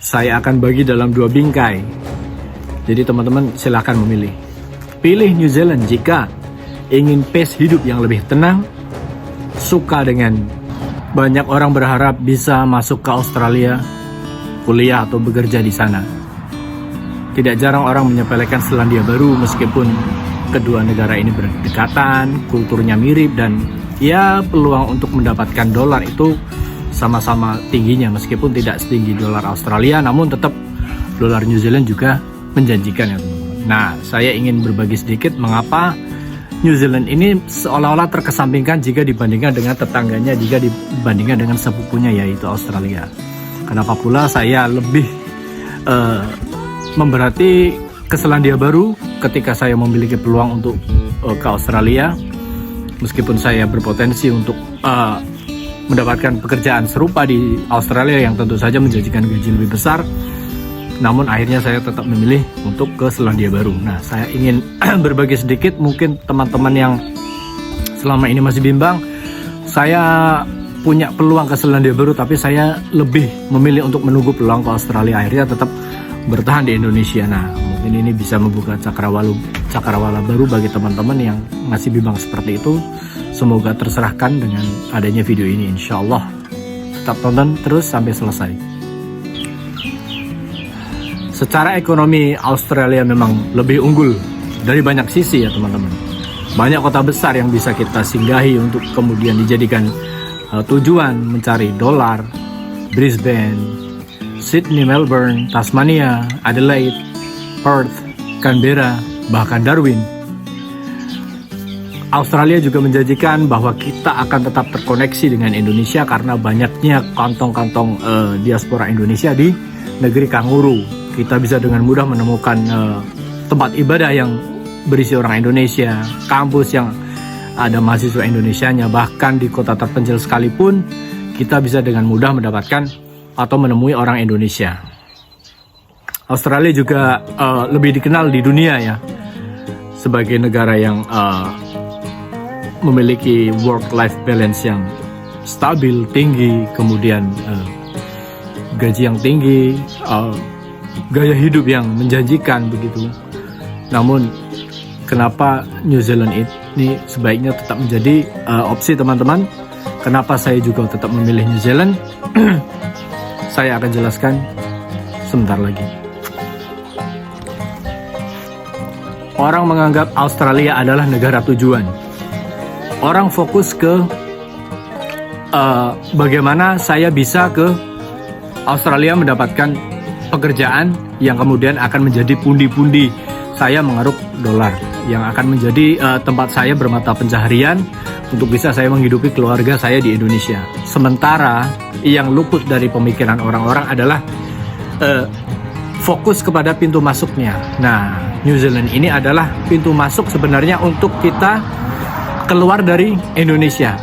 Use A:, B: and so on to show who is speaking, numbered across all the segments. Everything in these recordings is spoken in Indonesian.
A: Saya akan bagi dalam 2 bingkai. Jadi teman-teman silahkan memilih. Pilih New Zealand jika ingin pace hidup yang lebih tenang, suka dengan banyak orang berharap bisa masuk ke Australia, kuliah atau bekerja di sana. Tidak jarang orang menyepelekan Selandia Baru meskipun kedua negara ini berdekatan, kulturnya mirip, dan ya peluang untuk mendapatkan dolar itu sama-sama tingginya meskipun tidak setinggi dolar Australia, namun tetap dolar New Zealand juga menjanjikan ya teman-teman. Nah, saya ingin berbagi sedikit mengapa New Zealand ini seolah-olah terkesampingkan jika dibandingkan dengan tetangganya, jika dibandingkan dengan sepupunya yaitu Australia. Kenapa pula saya lebih memberati ke Selandia Baru ketika saya memiliki peluang untuk ke Australia, meskipun saya berpotensi untuk mendapatkan pekerjaan serupa di Australia yang tentu saja menjanjikan gaji lebih besar, namun akhirnya saya tetap memilih untuk ke Selandia Baru. Nah, saya ingin berbagi sedikit, mungkin teman-teman yang selama ini masih bimbang, saya punya peluang ke Selandia Baru tapi saya lebih memilih untuk menunggu peluang ke Australia, akhirnya tetap bertahan di Indonesia. Nah, mungkin ini bisa membuka cakrawala baru bagi teman-teman yang masih bimbang seperti itu. Semoga terserahkan dengan adanya video ini, insya Allah. Tetap tonton terus sampai selesai. Secara ekonomi Australia memang lebih unggul dari banyak sisi ya teman-teman. Banyak kota besar yang bisa kita singgahi untuk kemudian dijadikan tujuan mencari dolar. Brisbane, Sydney, Melbourne, Tasmania, Adelaide, Perth, Canberra, bahkan Darwin. Australia juga menjanjikan bahwa kita akan tetap terkoneksi dengan Indonesia karena banyaknya kantong-kantong diaspora Indonesia di negeri Kanguru. Kita bisa dengan mudah menemukan tempat ibadah yang berisi orang Indonesia, kampus yang ada mahasiswa Indonesianya, bahkan di kota terpencil sekalipun kita bisa dengan mudah mendapatkan atau menemui orang Indonesia. Australia juga lebih dikenal di dunia ya sebagai negara yang memiliki work-life balance yang stabil, tinggi, kemudian gaji yang tinggi, gaya hidup yang menjanjikan begitu. Namun kenapa New Zealand ini sebaiknya tetap menjadi opsi teman-teman? Kenapa saya juga tetap memilih New Zealand? Saya akan jelaskan sebentar lagi. Orang menganggap Australia adalah negara tujuan. Orang fokus ke bagaimana saya bisa ke Australia mendapatkan pekerjaan yang kemudian akan menjadi pundi-pundi saya mengeruk dolar, yang akan menjadi tempat saya bermata pencaharian untuk bisa saya menghidupi keluarga saya di Indonesia. Sementara yang luput dari pemikiran orang-orang adalah fokus kepada pintu masuknya. Nah, New Zealand ini adalah pintu masuk sebenarnya untuk kita keluar dari Indonesia.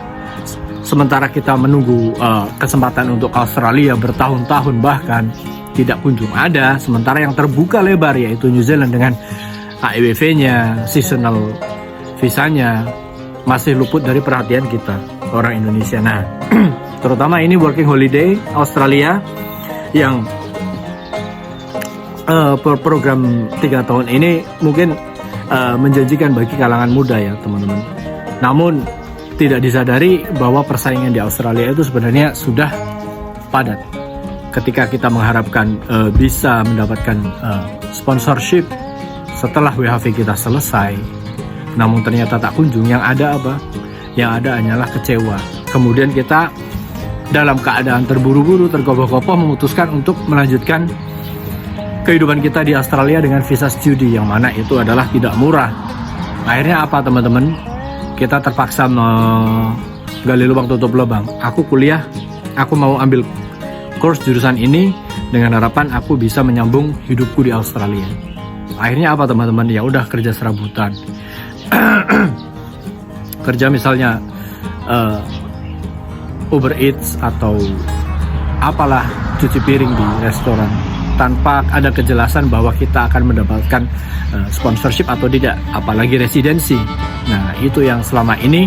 A: Sementara kita menunggu kesempatan untuk Australia bertahun-tahun bahkan tidak kunjung ada, sementara yang terbuka lebar yaitu New Zealand dengan AEWV-nya, seasonal visanya masih luput dari perhatian kita orang Indonesia. Nah, terutama ini working holiday Australia yang program 3 tahun ini mungkin menjanjikan bagi kalangan muda ya teman-teman. Namun tidak disadari bahwa persaingan di Australia itu sebenarnya sudah padat. Ketika kita mengharapkan bisa mendapatkan sponsorship setelah WHV kita selesai, namun ternyata tak kunjung, yang ada apa? Yang ada hanyalah kecewa. Kemudian kita dalam keadaan terburu-buru, tergopoh-gopoh memutuskan untuk melanjutkan kehidupan kita di Australia dengan visa studi, yang mana itu adalah tidak murah. Akhirnya apa teman-teman? Kita terpaksa menggali lubang tutup lubang. Aku kuliah, aku mau ambil course jurusan ini dengan harapan aku bisa menyambung hidupku di Australia. Akhirnya apa teman-teman? Ya udah kerja serabutan. Kerja misalnya Uber Eats atau apalah, cuci piring di restoran tanpa ada kejelasan bahwa kita akan mendapatkan sponsorship atau tidak, apalagi residensi. Nah, itu yang selama ini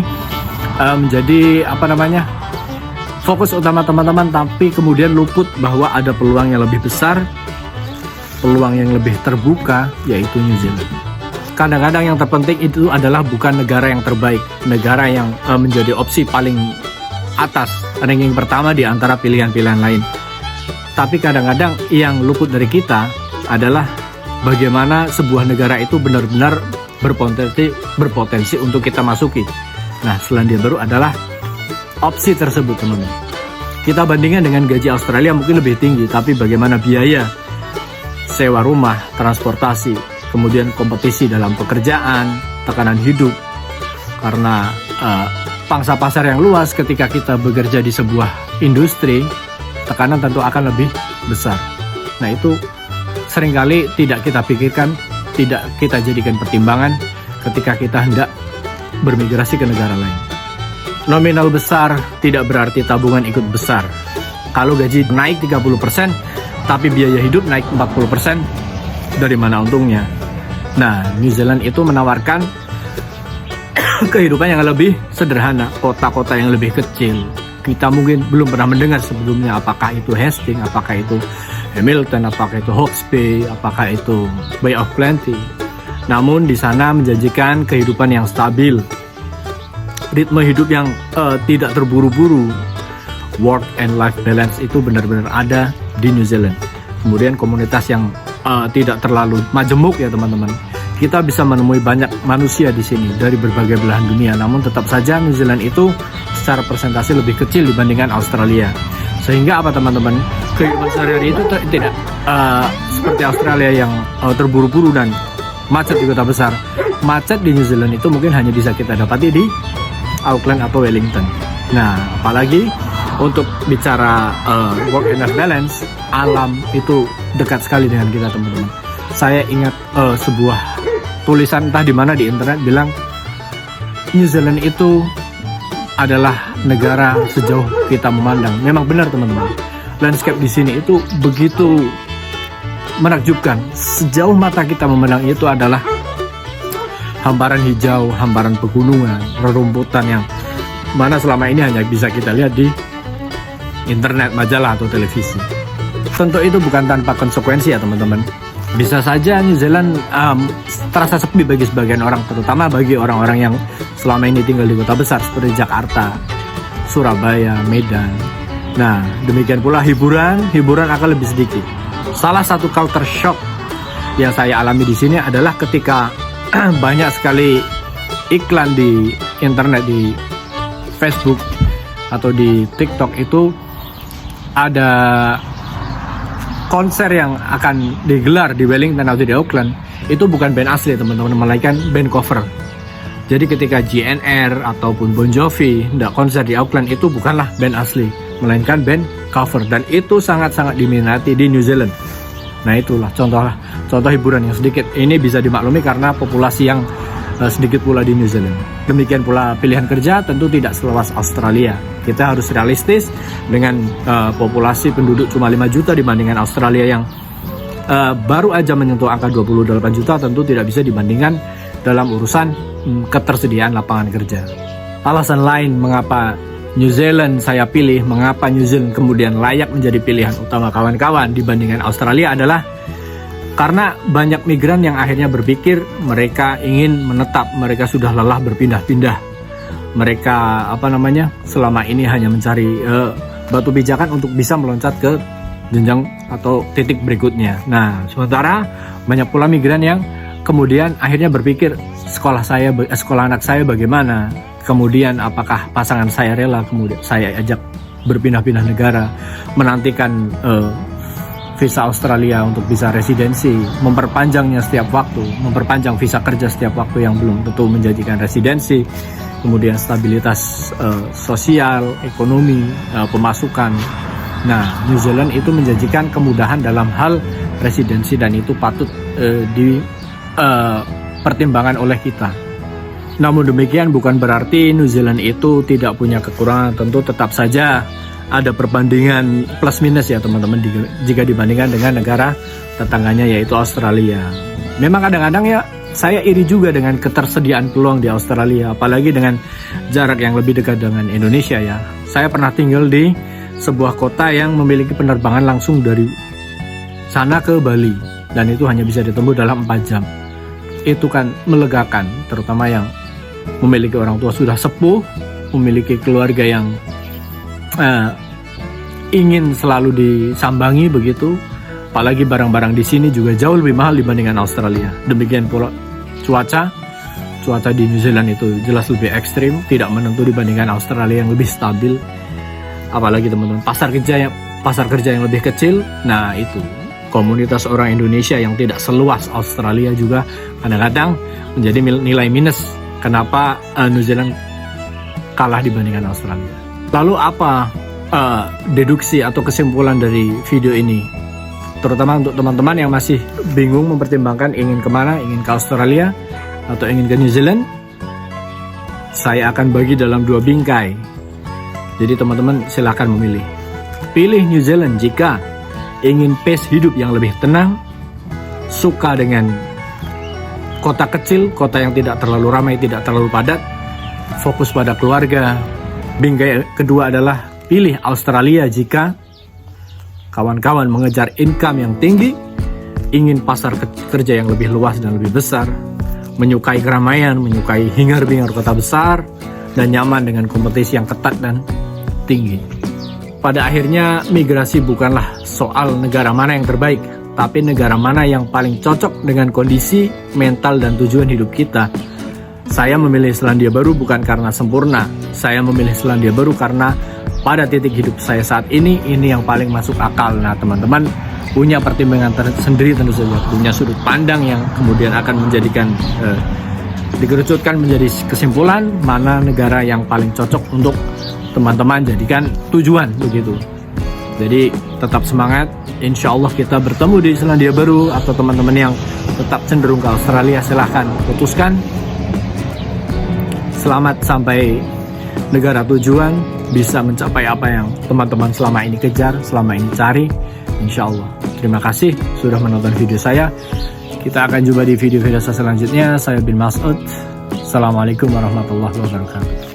A: menjadi fokus utama teman-teman, tapi kemudian luput bahwa ada peluang yang lebih besar, peluang yang lebih terbuka, yaitu New Zealand. Kadang-kadang yang terpenting itu adalah bukan negara yang terbaik, negara yang menjadi opsi paling atas, ranking pertama di antara pilihan-pilihan lain. Tapi kadang-kadang yang luput dari kita adalah bagaimana sebuah negara itu benar-benar berpotensi untuk kita masuki. Nah, Selandia Baru adalah opsi tersebut, teman-teman. Kita bandingkan dengan gaji Australia mungkin lebih tinggi, tapi bagaimana biaya sewa rumah, transportasi, kemudian kompetisi dalam pekerjaan, tekanan hidup, karena pangsa pasar yang luas ketika kita bekerja di sebuah industri, tekanan tentu akan lebih besar. Nah, itu seringkali tidak kita pikirkan, tidak kita jadikan pertimbangan ketika kita hendak bermigrasi ke negara lain. Nominal besar tidak berarti tabungan ikut besar. Kalau gaji naik 30%, tapi biaya hidup naik 40%, dari mana untungnya? Nah, New Zealand itu menawarkan kehidupan yang lebih sederhana, kota-kota yang lebih kecil. Kita mungkin belum pernah mendengar sebelumnya, apakah itu Hastings, apakah itu Hamilton, apakah itu Hawke's Bay, apakah itu Bay of Plenty. Namun di sana menjanjikan kehidupan yang stabil, ritme hidup yang tidak terburu-buru, work and life balance itu benar-benar ada di New Zealand. Kemudian komunitas yang tidak terlalu majemuk ya teman-teman. Kita bisa menemui banyak manusia di sini dari berbagai belahan dunia. Namun tetap saja New Zealand itu secara persentase lebih kecil dibandingkan Australia. Sehingga apa teman-teman? Kehidupan sehari-hari itu tidak seperti Australia yang terburu-buru dan macet di kota besar. Macet di New Zealand itu mungkin hanya bisa kita dapati di Auckland atau Wellington. Nah, apalagi untuk bicara work and life balance, alam itu dekat sekali dengan kita teman-teman. Saya ingat sebuah tulisan entah di mana di internet bilang New Zealand itu adalah negara sejauh kita memandang. Memang benar teman-teman. Landscape di sini itu begitu menakjubkan. Sejauh mata kita memandang itu adalah hamparan hijau, hamparan pegunungan, rerumputan yang mana selama ini hanya bisa kita lihat di internet, majalah, atau televisi. Tentu itu bukan tanpa konsekuensi ya teman-teman. Bisa saja New Zealand terasa sepi bagi sebagian orang, terutama bagi orang-orang yang selama ini tinggal di kota besar seperti Jakarta, Surabaya, Medan. Nah, demikian pula hiburan akan lebih sedikit. Salah satu culture shock yang saya alami di sini adalah ketika banyak sekali iklan di internet, di Facebook atau di TikTok itu ada konser yang akan digelar di Wellington atau di Auckland. Itu bukan band asli teman-teman, melainkan band cover. Jadi ketika GNR ataupun Bon Jovi hendak konser di Auckland, itu bukanlah band asli, melainkan band cover, dan itu sangat-sangat diminati di New Zealand. Nah, itulah contoh hiburan yang sedikit. Ini bisa dimaklumi karena populasi yang sedikit pula di New Zealand. Demikian pula pilihan kerja tentu tidak seluas Australia. Kita harus realistis dengan populasi penduduk cuma 5 juta dibandingkan Australia yang baru aja menyentuh angka 28 juta, tentu tidak bisa dibandingkan dalam urusan ketersediaan lapangan kerja. Alasan lain mengapa New Zealand saya pilih, mengapa New Zealand kemudian layak menjadi pilihan utama kawan-kawan dibandingkan Australia adalah karena banyak migran yang akhirnya berpikir mereka ingin menetap, mereka sudah lelah berpindah-pindah. Mereka selama ini hanya mencari batu pijakan untuk bisa meloncat ke jenjang atau titik berikutnya. Nah, sementara banyak pula migran yang kemudian akhirnya berpikir sekolah anak saya bagaimana? Kemudian apakah pasangan saya rela kemudian saya ajak berpindah-pindah negara, menantikan visa Australia untuk bisa residensi, memperpanjangnya setiap waktu, memperpanjang visa kerja setiap waktu yang belum tentu menjanjikan residensi, kemudian stabilitas sosial, ekonomi, pemasukan. Nah, New Zealand itu menjanjikan kemudahan dalam hal residensi, dan itu patut dipertimbangkan oleh kita. Namun demikian bukan berarti New Zealand itu tidak punya kekurangan. Tentu tetap saja ada perbandingan plus minus ya teman-teman jika dibandingkan dengan negara tetangganya yaitu Australia. Memang kadang-kadang ya saya iri juga dengan ketersediaan peluang di Australia, apalagi dengan jarak yang lebih dekat dengan Indonesia ya. Saya pernah tinggal di sebuah kota yang memiliki penerbangan langsung dari sana ke Bali, dan itu hanya bisa ditempuh dalam 4 jam. Itu kan melegakan, terutama yang memiliki orang tua sudah sepuh, memiliki keluarga yang ingin selalu disambangi begitu. Apalagi barang-barang di sini juga jauh lebih mahal dibandingkan Australia. Demikian pula cuaca di New Zealand itu jelas lebih ekstrim, tidak menentu dibandingkan Australia yang lebih stabil. Apalagi teman-teman, pasar kerja yang lebih kecil. Nah itu, komunitas orang Indonesia yang tidak seluas Australia juga kadang-kadang menjadi nilai minus kenapa New Zealand kalah dibandingkan Australia. Lalu apa deduksi atau kesimpulan dari video ini? Terutama untuk teman-teman yang masih bingung mempertimbangkan ingin kemana, ingin ke Australia atau ingin ke New Zealand, saya akan bagi dalam 2 bingkai. Jadi teman-teman silahkan memilih. Pilih New Zealand jika ingin pace hidup yang lebih tenang, suka dengan kota kecil, kota yang tidak terlalu ramai, tidak terlalu padat, fokus pada keluarga. Bingkai kedua adalah pilih Australia jika kawan-kawan mengejar income yang tinggi, ingin pasar kerja yang lebih luas dan lebih besar, menyukai keramaian, menyukai hingar-bingar kota besar, dan nyaman dengan kompetisi yang ketat dan tinggi. Pada akhirnya, migrasi bukanlah soal negara mana yang terbaik, tapi negara mana yang paling cocok dengan kondisi, mental, dan tujuan hidup kita. Saya memilih Selandia Baru bukan karena sempurna, saya memilih Selandia Baru karena pada titik hidup saya saat ini yang paling masuk akal. Nah teman-teman punya pertimbangan tersendiri tentu saja, punya sudut pandang yang kemudian akan menjadikan dikerucutkan menjadi kesimpulan mana negara yang paling cocok untuk teman-teman jadikan tujuan begitu. Jadi tetap semangat, insya Allah kita bertemu di Selandia Baru. Atau teman-teman yang tetap cenderung ke Australia, silahkan putuskan. Selamat sampai negara tujuan, bisa mencapai apa yang teman-teman selama ini kejar, selama ini cari, insya Allah. Terima kasih sudah menonton video saya. Kita akan jumpa di video-video selanjutnya. Saya bin Mas'ud. Assalamualaikum warahmatullahi wabarakatuh.